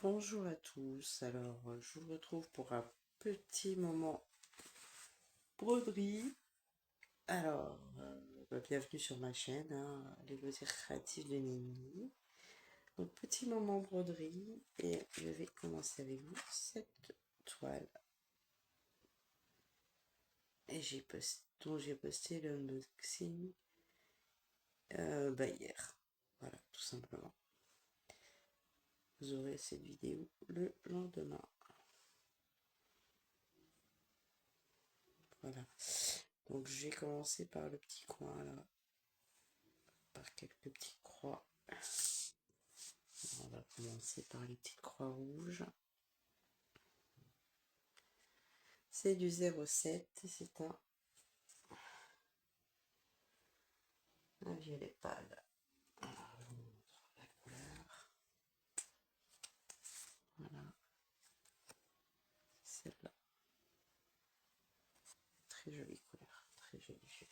Bonjour à tous, alors je vous retrouve pour un petit moment broderie. Alors, bienvenue sur ma chaîne, hein, les loisirs créatifs de Nini. Donc, petit moment broderie, et je vais commencer avec vous cette toile. Et dont j'ai posté le unboxing hier. Voilà, tout simplement. Vous aurez cette vidéo le lendemain. Voilà. Donc j'ai commencé par le petit coin là, par quelques petites croix. On va commencer par les petites croix rouges. C'est du 07, c'est un violet pâle. Alors, je vous montre la couleur. Voilà, celle-là. Très jolie couleur, très jolie, jolie.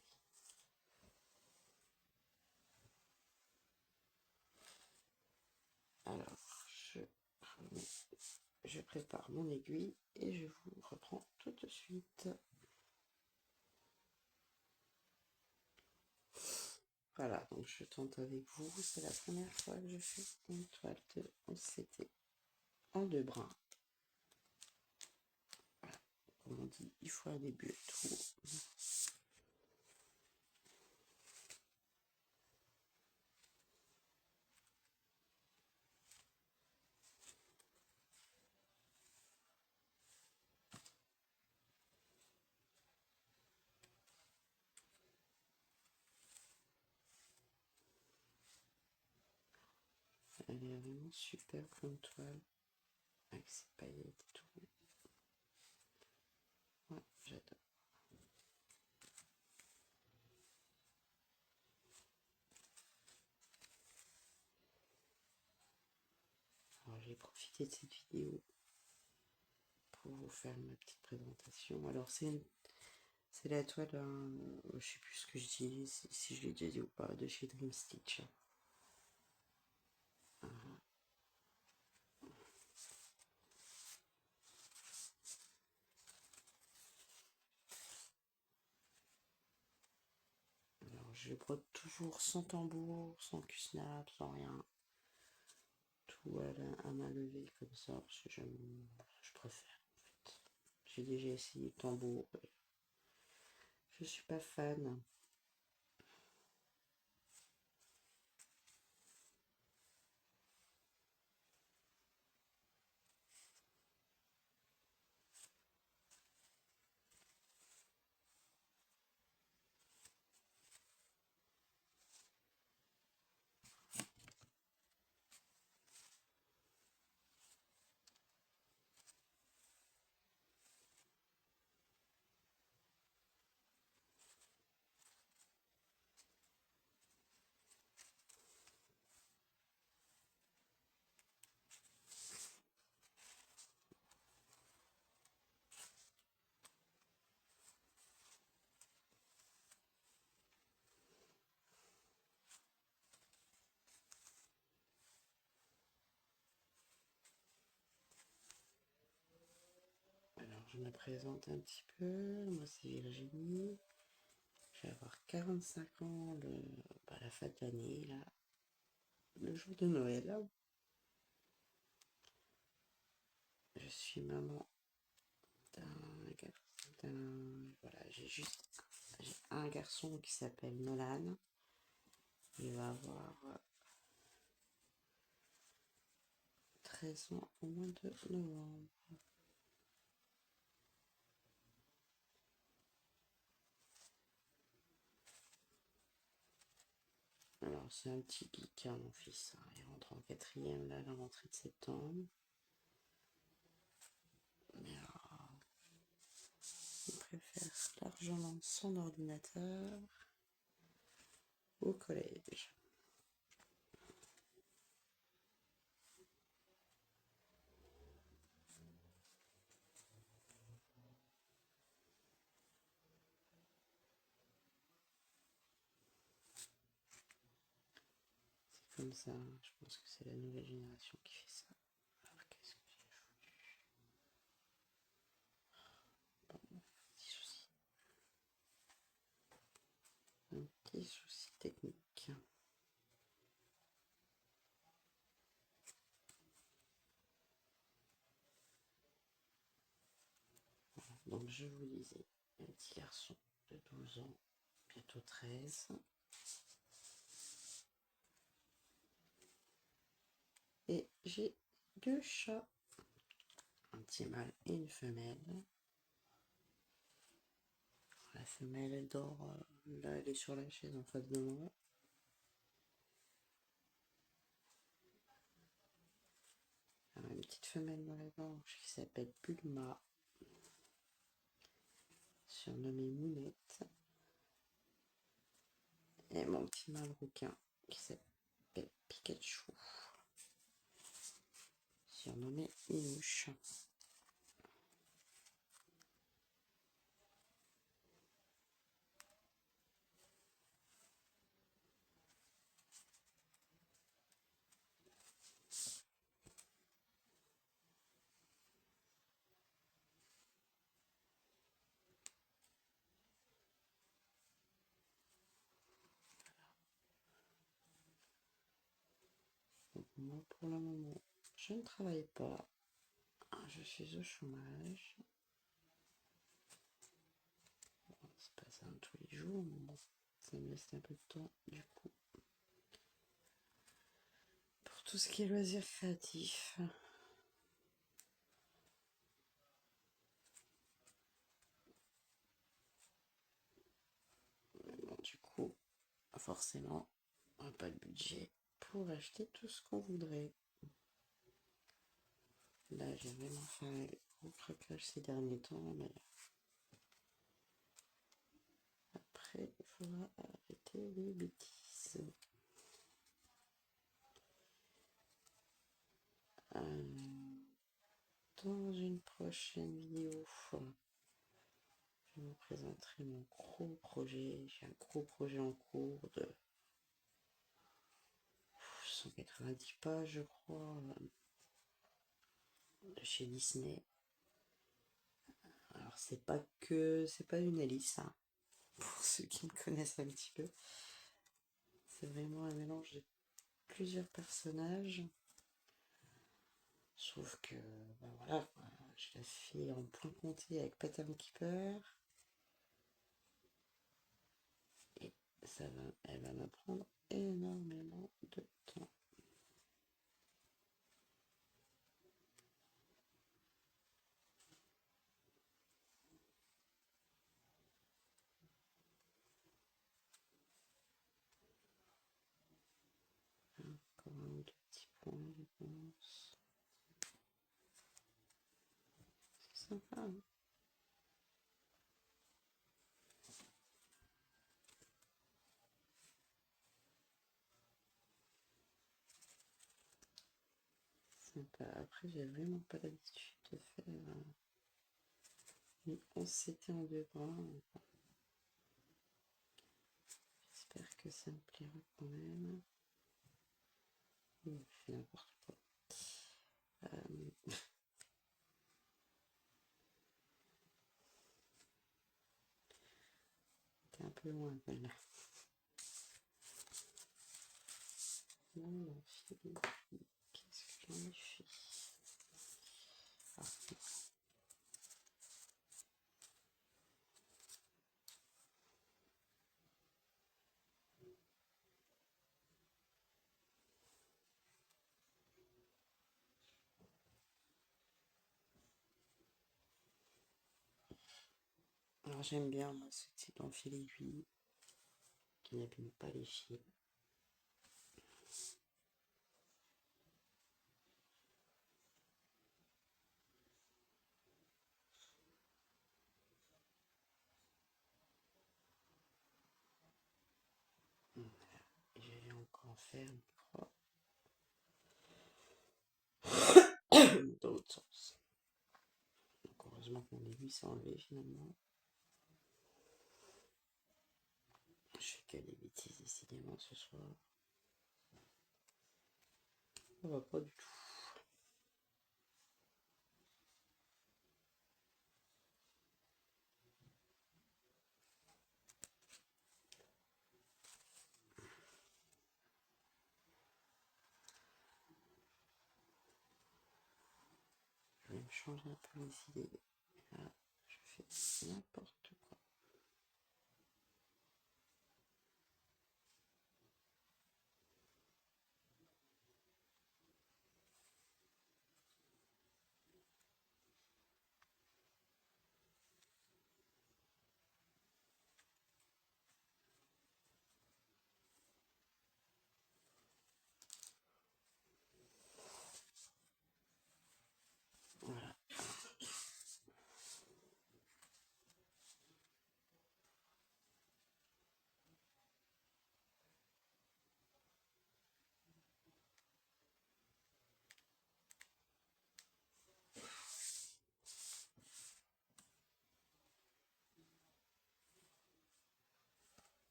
Alors, je prépare mon aiguille et je vous reprends tout de suite. Voilà, donc je tente avec vous. C'est la première fois que je fais une toile de OCT en deux brins. Voilà, comme on dit, il faut un début à tout. Elle est vraiment super comme toile, avec ses paillettes et tout. Ouais, j'adore. Alors j'ai profité de cette vidéo pour vous faire ma petite présentation. Alors c'est la toile, je sais plus ce que je dis, si je l'ai déjà dit ou pas, de chez Dream Stitch. Alors je brode toujours sans tambour, sans Q-snap, sans rien. Tout à main levée comme ça, parce que je préfère en fait. J'ai déjà essayé le tambour, je suis pas fan. Alors je me présente un petit peu, moi c'est Virginie. Je vais avoir 45 ans la fin de l'année, là, le jour de Noël. Je suis maman voilà, j'ai un garçon qui s'appelle Nolan. Il va avoir 13 ans au mois de novembre. Alors c'est un petit geek, hein, mon fils, hein. Il rentre en quatrième là, à la rentrée de septembre. Mais il préfère largement son ordinateur au collège. C'est comme ça, je pense que c'est la nouvelle génération qui fait ça. Alors, Donc je vous disais, un petit garçon de 12 ans, bientôt 13. Et j'ai 2 chats, un petit mâle et une femelle. La femelle, elle dort, là, elle est sur la chaise en face de moi. Une petite femelle dans la blanche qui s'appelle Bulma, surnommée Mounette. Et mon petit mâle rouquin qui s'appelle Pikachu, surnommé Minouche. Donc moi, pour le moment, je ne travaille pas. Je suis au chômage. Bon, c'est pas ça tous les jours, mais bon, ça me laisse un peu de temps du coup. Pour tout ce qui est loisirs créatifs. Bon, du coup, forcément, on n'a pas de budget pour acheter tout ce qu'on voudrait. Là, j'ai vraiment fait un gros craquage ces derniers temps, mais après, il faudra arrêter les bêtises. Dans une prochaine vidéo, je vous présenterai mon gros projet. J'ai un gros projet en cours de 190 pages, je crois, de chez Disney. Alors, c'est pas une Alice, hein, pour ceux qui me connaissent un petit peu. C'est vraiment un mélange de plusieurs personnages. Sauf que, ben voilà, je la fais en plein comté avec Pattern Keeper. Et elle va me prendre énormément de temps. Encore un ou deux petits points, je pense. C'est sympa, hein. Sympa. Après, j'ai vraiment pas l'habitude de faire une 11 en 2 bras. J'espère que ça me plaira quand même. Je fais n'importe quoi. T'es un peu loin, celle-là. Non, Philippe, qu'est-ce que j'en ai fait? Ah, alors j'aime bien moi, ce type d'enfil aiguille qui n'abîme pas les fils. Et je vais encore faire, je crois, dans l'autre sens. Donc heureusement que mon aiguille s'est enlevée finalement. Je fais que des bêtises décidément ce soir. Ça va pas du tout. Je vais me changer un peu les idées. Là, je fais C'est n'importe quoi. Voilà.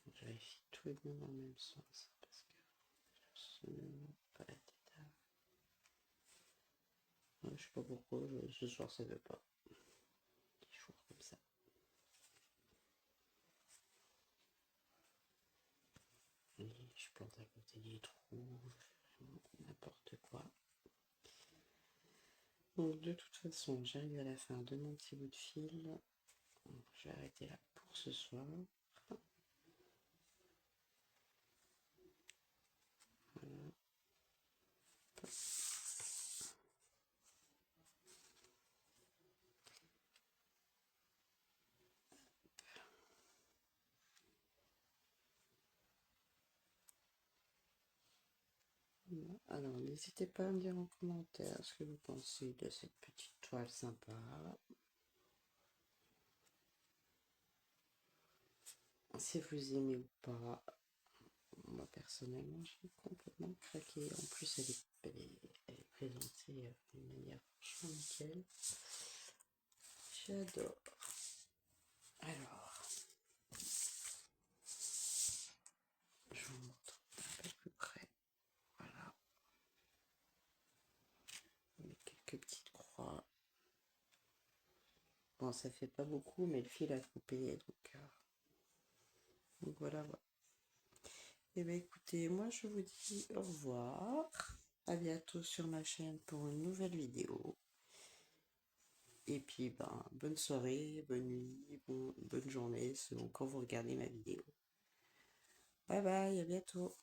Je vérifie tout est bien dans le même sens parce que je ne pas la tête à... Je sais pas pourquoi, ce soir ça veut pas. Toujours comme ça. Et je plante à côté des trous, n'importe quoi. Donc de toute façon, j'arrive à la fin de mon petit bout de fil. Donc, je vais arrêter là pour ce soir. Voilà. Alors, n'hésitez pas à me dire en commentaire ce que vous pensez de cette petite toile sympa. Si vous aimez ou pas. Moi, personnellement, j'ai complètement craqué. En plus, elle est présentée d'une manière franchement nickel. J'adore. Alors, je vous montre un peu plus près. Voilà. On met quelques petites croix. Bon, ça fait pas beaucoup, mais le fil a coupé, donc voilà, voilà. Et bien écoutez, moi je vous dis au revoir. À bientôt sur ma chaîne pour une nouvelle vidéo. Et puis ben, bonne soirée, bonne nuit, bonne journée selon quand vous regardez ma vidéo. Bye bye, à bientôt.